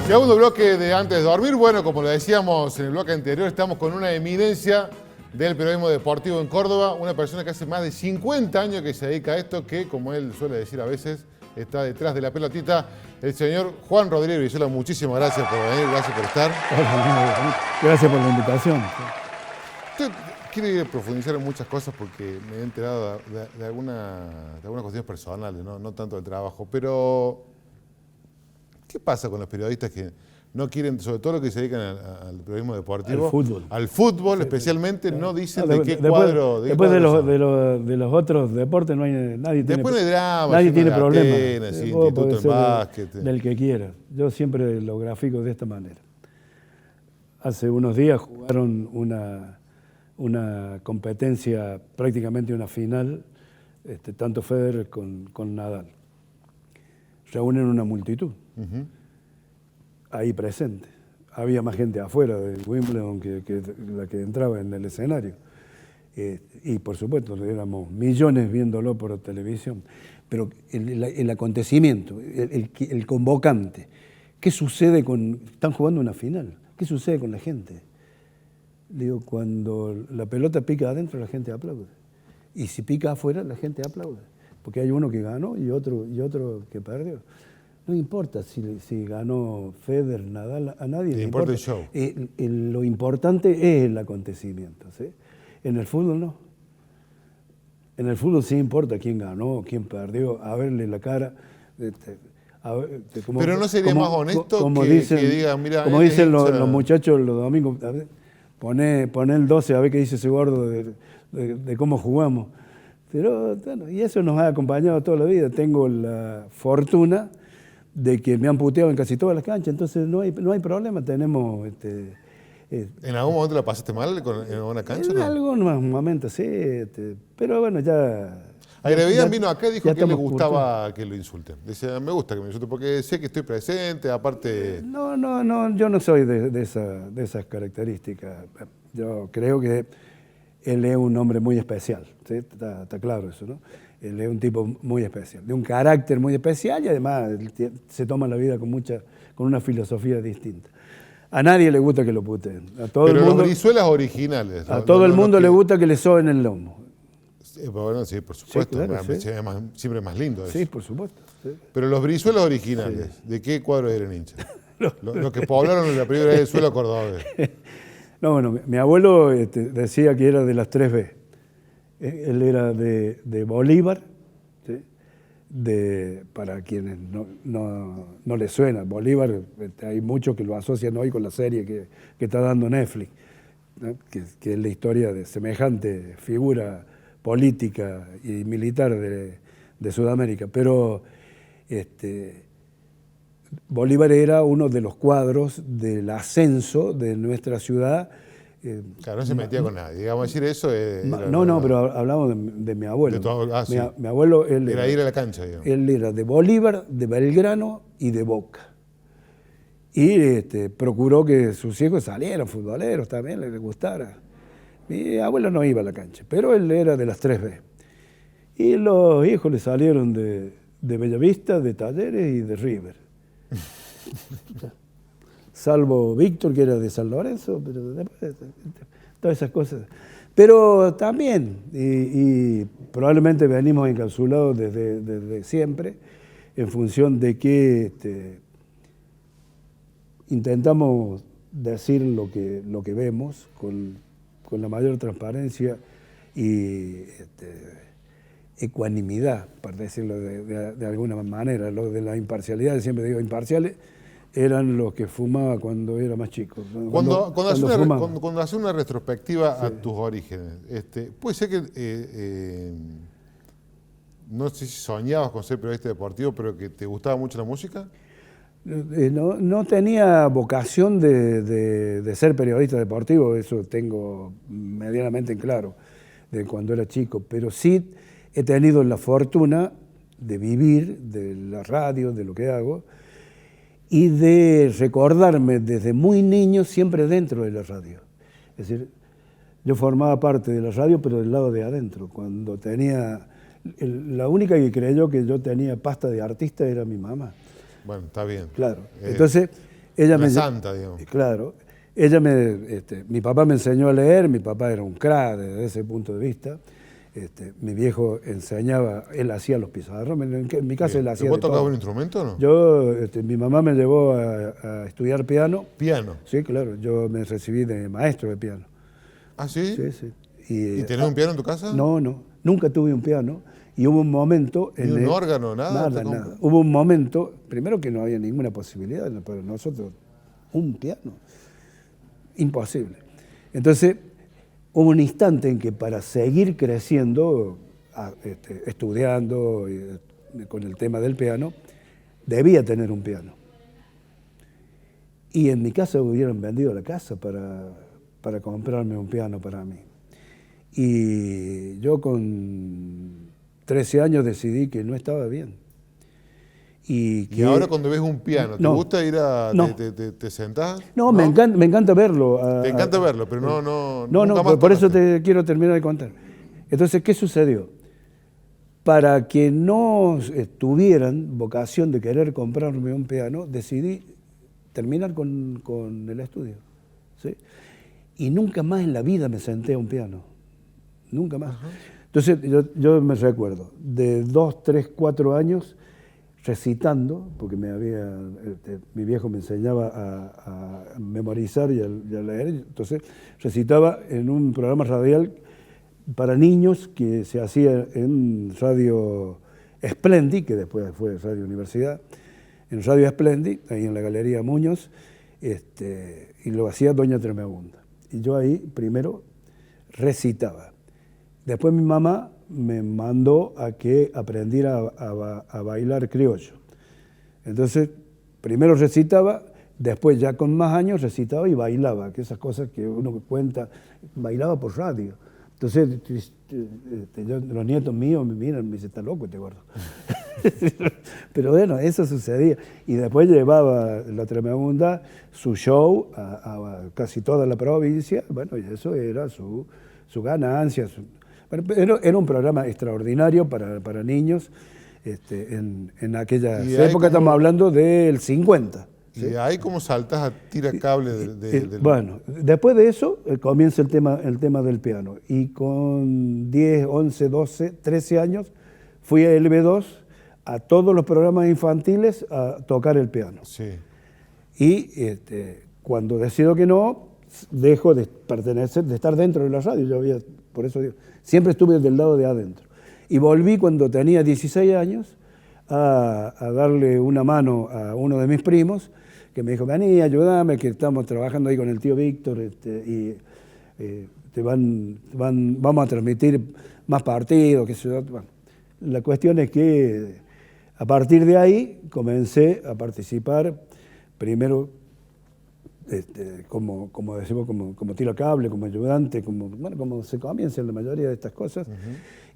Segundo bloque de Antes de Dormir. Bueno, como lo decíamos en el bloque anterior, estamos con una eminencia del periodismo deportivo en Córdoba, una persona que hace más de 50 años que se dedica a esto, que, como él suele decir a veces, está detrás de la pelotita, el señor Juan Rodríguez Brizuela. Muchísimas gracias por venir, gracias por estar. Gracias por la invitación. Usted quiere profundizar en muchas cosas porque me he enterado de algunas cuestiones personales, no tanto del trabajo, pero ¿qué pasa con los periodistas que no quieren, sobre todo los que se dedican al periodismo deportivo? Al fútbol, sí, especialmente, sí. No dicen de qué cuadro... Después de los otros deportes no hay nadie tiene, después no hay drama, nadie tiene problema. Atenas, instituto en básquet. Del que quiera. Yo siempre lo grafico de esta manera. Hace unos días jugaron una competencia, prácticamente una final, tanto Federer con Nadal. Reúnen una multitud. Ahí presente. Había más gente afuera de Wimbledon que la que entraba en el escenario. Y por supuesto, éramos millones viéndolo por televisión. Pero el acontecimiento, el convocante, ¿qué sucede con...? Están jugando una final. ¿Qué sucede con la gente? Digo, cuando la pelota pica adentro, la gente aplaude. Y si pica afuera, la gente aplaude. Porque hay uno que ganó y otro que perdió. No importa si ganó Federer, Nadal, a nadie le importa. El show. Lo importante es el acontecimiento, ¿sí? En el fútbol no. En el fútbol sí importa quién ganó, quién perdió, a verle la cara. Pero no sería más honesto que digan, mira... Como dicen los muchachos los domingos, a ver, poné el 12 a ver qué dice ese gordo de cómo jugamos. Pero bueno, y eso nos ha acompañado toda la vida. Tengo la fortuna de que me han puteado en casi todas las canchas, entonces no hay problema, tenemos... ¿En algún momento la pasaste mal en una cancha? En algunos momentos, sí, pero bueno, ya... Agrevián vino acá y dijo que le gustaba que lo insulten. Dice, me gusta que me insulten porque sé que estoy presente, aparte... No, yo no soy de esas características. Yo creo que él es un hombre muy especial, ¿sí? Está claro eso, ¿no? Él es un tipo muy especial, de un carácter muy especial y además se toma la vida con una filosofía distinta. A nadie le gusta que lo puteen. Pero los Brizuelas originales. A todo el mundo le gusta que le soben el lomo. Bueno, sí, por supuesto. Sí, claro, sí. Siempre más lindo eso. Sí, por supuesto. Sí. Pero los Brizuelas originales, sí. ¿De qué cuadro eran hinchas? Los que poblaron la primera vez el suelo cordobés. No, bueno, mi abuelo decía que era de las 3B. Él era de Bolívar, ¿sí? Para quienes no les suena, Bolívar, hay muchos que lo asocian hoy con la serie que está dando Netflix, ¿no? que es la historia de semejante figura política y militar de Sudamérica. Pero Bolívar era uno de los cuadros del ascenso de nuestra ciudad. Claro, no se metía con nadie, digamos, decir eso... No, pero hablamos de mi abuelo. Sí. Mi abuelo, él era ir a la cancha, digamos. Él era de Bolívar, de Belgrano y de Boca. Y procuró que sus hijos salieran futboleros también, les gustara. Mi abuelo no iba a la cancha, pero él era de las 3B. Y los hijos le salieron de Bellavista, de Talleres y de River. Salvo Víctor, que era de San Lorenzo, pero después, todas esas cosas. Pero también, y probablemente venimos encapsulados desde siempre, en función de que intentamos decir lo que vemos con la mayor transparencia y ecuanimidad, por decirlo de alguna manera. Lo de la imparcialidad, siempre digo imparciales, eran los que fumaba cuando era más chico. Cuando hace una retrospectiva a tus orígenes, puede ser que, no sé si soñabas con ser periodista deportivo, pero que te gustaba mucho la música. No tenía vocación de ser periodista deportivo, eso tengo medianamente en claro, de cuando era chico, pero sí he tenido la fortuna de vivir de la radio, de lo que hago, y de recordarme desde muy niño siempre dentro de la radio. Es decir, yo formaba parte de la radio, pero del lado de adentro. Cuando la única que creyó que yo tenía pasta de artista era mi mamá. Bueno, está bien. Claro. Entonces, Una santa, digamos. Claro. Mi papá me enseñó a leer, mi papá era un crack desde ese punto de vista. Mi viejo enseñaba, él hacía los pizarrones, en mi casa él hacía ¿Vos de todo. tocabas un instrumento o no? Mi mamá me llevó a estudiar piano. ¿Piano? Sí, claro, yo me recibí de maestro de piano. ¿Ah, sí? Sí, sí. ¿Y tenés un piano en tu casa? No, nunca tuve un piano. Y hubo un momento... ¿Ni un órgano, nada? Nada. Hubo un momento, primero que no había ninguna posibilidad para nosotros, un piano. Imposible. Entonces, hubo un instante en que para seguir creciendo, estudiando con el tema del piano, debía tener un piano. Y en mi casa hubieran vendido la casa para comprarme un piano para mí. Y yo con 13 años decidí que no estaba bien. Y ahora cuando ves un piano, ¿te gusta ir a... No. ¿Te sentás? No, me encanta verlo. Te encanta verlo, pero no, nunca más por eso tocaste. te quiero terminar de contar. Entonces, ¿qué sucedió? Para que no tuvieran vocación de querer comprarme un piano, decidí terminar con el estudio. ¿Sí? Y nunca más en la vida me senté a un piano. Nunca más. Ajá. Entonces, yo me recuerdo, de 2, 3, 4 años, recitando, porque mi viejo me enseñaba a memorizar y a leer, entonces recitaba en un programa radial para niños que se hacía en Radio Splendid, que después fue Radio Universidad, en Radio Splendid, ahí en la Galería Muñoz, y lo hacía Doña Tremebunda. Y yo ahí primero recitaba. Después mi mamá me mandó a que aprendiera a bailar criollo. Entonces, primero recitaba, después ya con más años recitaba y bailaba, que esas cosas que uno cuenta, bailaba por radio. Entonces, los nietos míos me miran y me dicen, está loco este gordo. Pero bueno, eso sucedía. Y después llevaba la Tremebunda su show a casi toda la provincia, bueno, y eso era su ganancia. Era un programa extraordinario para niños en aquella época, estamos hablando del 50. ¿Sí? ¿Y ahí cómo saltas a tiracable del... Bueno, después de eso comienza el tema del piano. Y con 10, 11, 12, 13 años fui a LB2 a todos los programas infantiles a tocar el piano. Sí. Y cuando decido que no, dejo de pertenecer, de estar dentro de la radio. Por eso digo, siempre estuve del lado de adentro. Y volví cuando tenía 16 años a darle una mano a uno de mis primos, que me dijo, vení, ayúdame, que estamos trabajando ahí con el tío Víctor, vamos a transmitir más partidos, qué sé yo. Bueno, la cuestión es que a partir de ahí comencé a participar, primero como decimos, como tiro a cable, como ayudante, como se comienza en la mayoría de estas cosas. Uh-huh.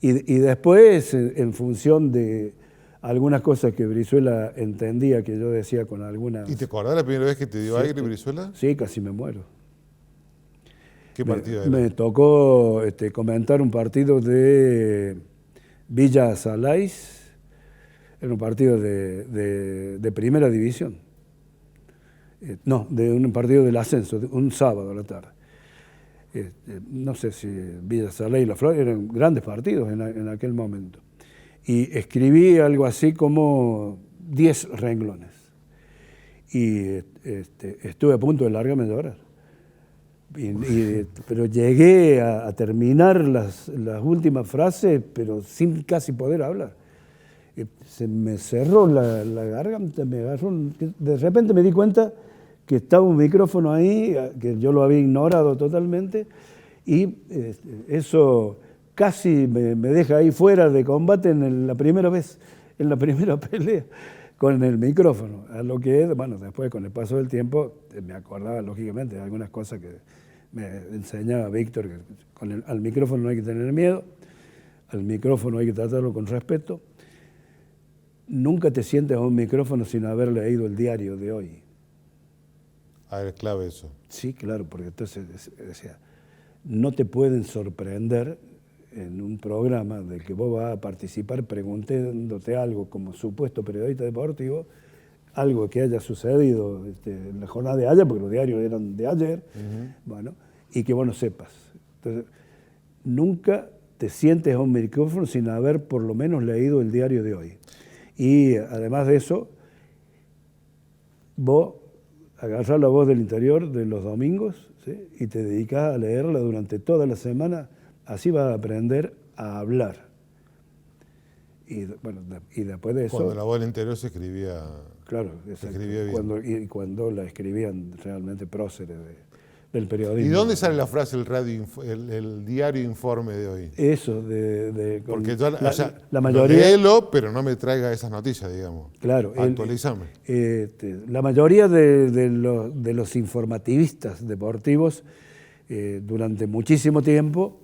Y después, en función de algunas cosas que Brizuela entendía que yo decía con algunas... ¿Y te acordás la primera vez que te dio aire Brizuela? Sí, casi me muero. ¿Qué partido era? Me tocó comentar un partido de Villa Salais, era un partido de primera división. No, de un partido del ascenso, un sábado a la tarde. No sé si Villa Salais y La Flor eran grandes partidos en aquel momento. Y escribí algo así como 10 renglones. Y estuve a punto de largarme a llorar. Pero llegué a terminar las últimas frases, pero sin casi poder hablar. Se me cerró la garganta, me agarró. De repente me di cuenta que estaba un micrófono ahí, que yo lo había ignorado totalmente, y eso casi me deja ahí fuera de combate en la primera vez, en la primera pelea, con el micrófono. A lo que, bueno, después con el paso del tiempo, me acordaba lógicamente de algunas cosas que me enseñaba Víctor, que al micrófono no hay que tener miedo, al micrófono hay que tratarlo con respeto. Nunca te sientes a un micrófono sin haber leído el diario de hoy. Ah, es clave eso. Sí, claro, porque entonces decía, no te pueden sorprender en un programa del que vos vas a participar preguntándote algo como supuesto periodista deportivo, algo que haya sucedido en la jornada de ayer, porque los diarios eran de ayer, bueno, y que vos no sepas. Entonces, nunca te sientes a un micrófono sin haber por lo menos leído el diario de hoy. Y además de eso, vos agarrás la voz del interior de los domingos, ¿sí? Y te dedicás a leerla durante toda la semana, así vas a aprender a hablar. Y, bueno, y después de eso... Cuando la voz del interior se escribía... Claro, se escribía bien. Cuando la escribían realmente próceres del periodismo. ¿Y dónde sale la frase el diario informe de hoy? Eso, porque yo, la mayoría... léelo, pero no me traiga esas noticias, digamos. Claro. Actualizame. La mayoría de los informativistas deportivos durante muchísimo tiempo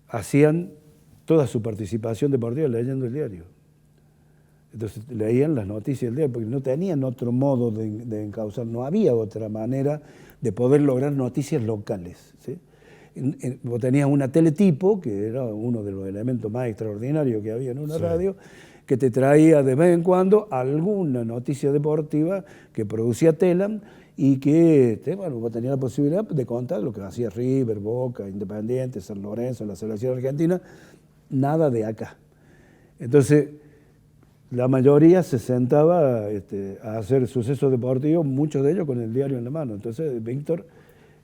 hacían toda su participación deportiva leyendo el diario. Entonces leían las noticias del diario porque no tenían otro modo de encauzar, no había otra manera de poder lograr noticias locales, ¿sí? Vos tenías una teletipo, que era uno de los elementos más extraordinarios que había en una radio, que te traía de vez en cuando alguna noticia deportiva que producía Telam y que bueno, vos tenías la posibilidad de contar lo que hacía River, Boca, Independiente, San Lorenzo, la selección argentina, nada de acá. Entonces, la mayoría se sentaba a hacer sucesos deportivos, muchos de ellos con el diario en la mano. Entonces, Víctor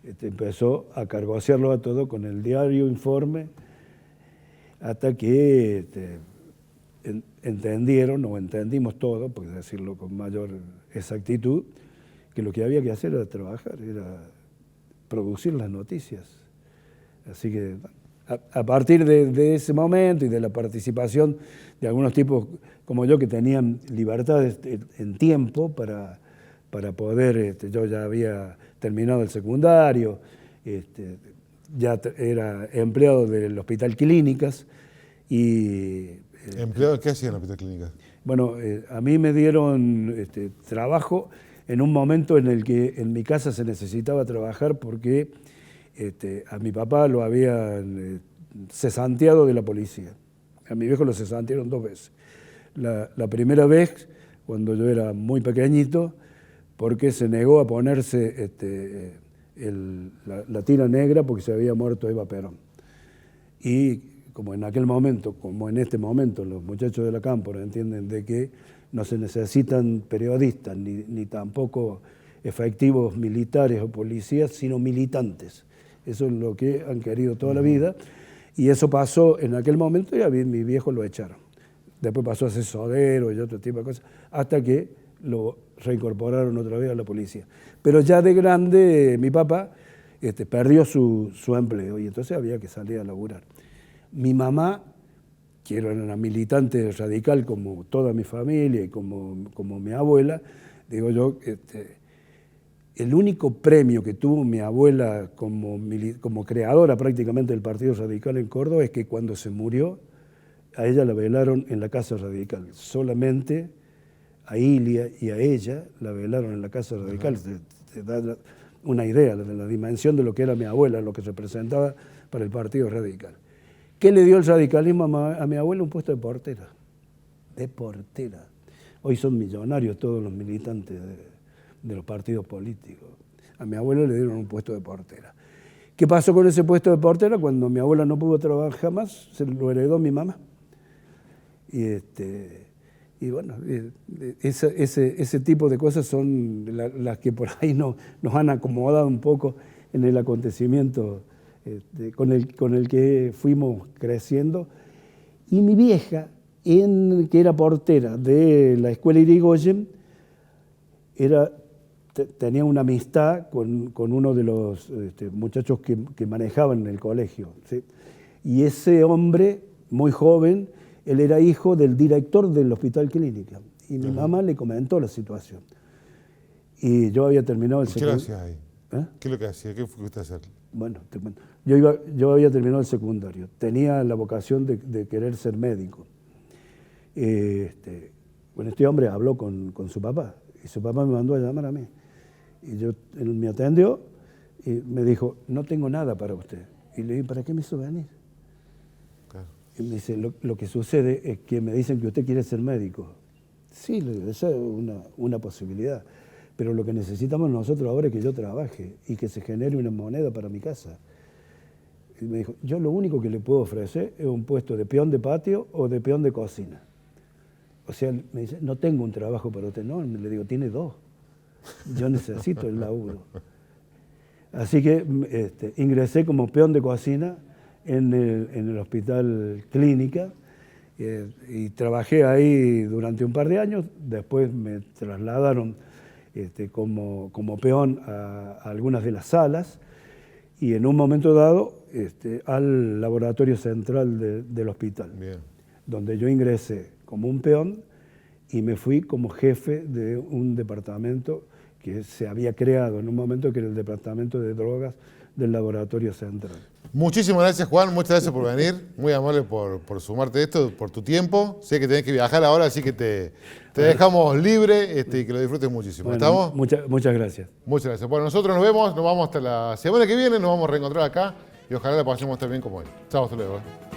empezó a cargosearlo a todo con el diario informe, hasta que entendieron, o entendimos todo, por decirlo con mayor exactitud, que lo que había que hacer era trabajar, era producir las noticias. Así que a partir de ese momento y de la participación de algunos tipos como yo que tenían libertad en tiempo para poder, yo ya había terminado el secundario, ya era empleado del Hospital Clínicas y... ¿Empleado qué hacía en el Hospital Clínicas? Bueno, a mí me dieron trabajo en un momento en el que en mi casa se necesitaba trabajar porque a mi papá lo habían cesanteado de la policía. A mi viejo lo cesantearon 2 veces. La primera vez, cuando yo era muy pequeñito, porque se negó a ponerse la tira negra porque se había muerto Eva Perón. Y como en aquel momento, como en este momento, los muchachos de la Cámpora entienden de que no se necesitan periodistas ni tampoco efectivos militares o policías, sino militantes. Eso es lo que han querido toda la vida. Y eso pasó en aquel momento y a mi viejo lo echaron. Después pasó a ser sodero y otro tipo de cosas, hasta que lo reincorporaron otra vez a la policía. Pero ya de grande mi papá perdió su empleo y entonces había que salir a laburar. Mi mamá, que era una militante radical como toda mi familia y como mi abuela, digo yo, el único premio que tuvo mi abuela como creadora prácticamente del Partido Radical en Córdoba es que cuando se murió, a ella la velaron en la Casa Radical. Solamente a Ilia y a ella la velaron en la Casa Radical. Te da una idea de la dimensión de lo que era mi abuela, lo que representaba para el Partido Radical. ¿Qué le dio el radicalismo a mi abuela? Un puesto de portera. De portera. Hoy son millonarios todos los militantes de los partidos políticos. A mi abuela le dieron un puesto de portera. ¿Qué pasó con ese puesto de portera? Cuando mi abuela no pudo trabajar más, se lo heredó mi mamá. Y bueno, ese tipo de cosas son las que por ahí nos han acomodado un poco en el acontecimiento con el que fuimos creciendo. Y mi vieja, que era portera de la escuela Irigoyen, tenía una amistad con uno de los muchachos que manejaban en el colegio, ¿sí? Y ese hombre, muy joven, él era hijo del director del Hospital Clínica. Y mi mamá le comentó la situación. Y yo había terminado el secundario. ¿Qué le hacía ahí? ¿Qué es lo que hacía? ¿Qué fuiste a hacer? Bueno, te cuento. Yo había terminado el secundario. Tenía la vocación de querer ser médico. Bueno, este hombre habló con su papá. Y su papá me mandó a llamar a mí. Y él me atendió y me dijo, no tengo nada para usted. Y le dije, ¿para qué me hizo venir? Claro. Y me dice, lo que sucede es que me dicen que usted quiere ser médico. Sí, esa es una posibilidad. Pero lo que necesitamos nosotros ahora es que yo trabaje y que se genere una moneda para mi casa. Y me dijo, yo lo único que le puedo ofrecer es un puesto de peón de patio o de peón de cocina. O sea, me dice, no tengo un trabajo para usted. No, le digo, tiene dos. Yo necesito el laburo. Así que ingresé como peón de cocina en el Hospital Clínica y trabajé ahí durante un par de años. Después me trasladaron como peón a algunas de las salas y en un momento dado al laboratorio central del hospital, Bien. donde yo ingresé como un peón y me fui como jefe de un departamento que se había creado en un momento, que era el departamento de drogas del laboratorio central. Muchísimas gracias, Juan, muchas gracias por venir, muy amable por sumarte a esto, por tu tiempo. Sé que tenés que viajar ahora, así que te dejamos libre y que lo disfrutes muchísimo. Bueno, ¿Estamos? Muchas gracias. Muchas gracias. Bueno, nosotros nos vamos hasta la semana que viene, nos vamos a reencontrar acá y ojalá la pasemos tan bien como hoy. Chao, hasta luego.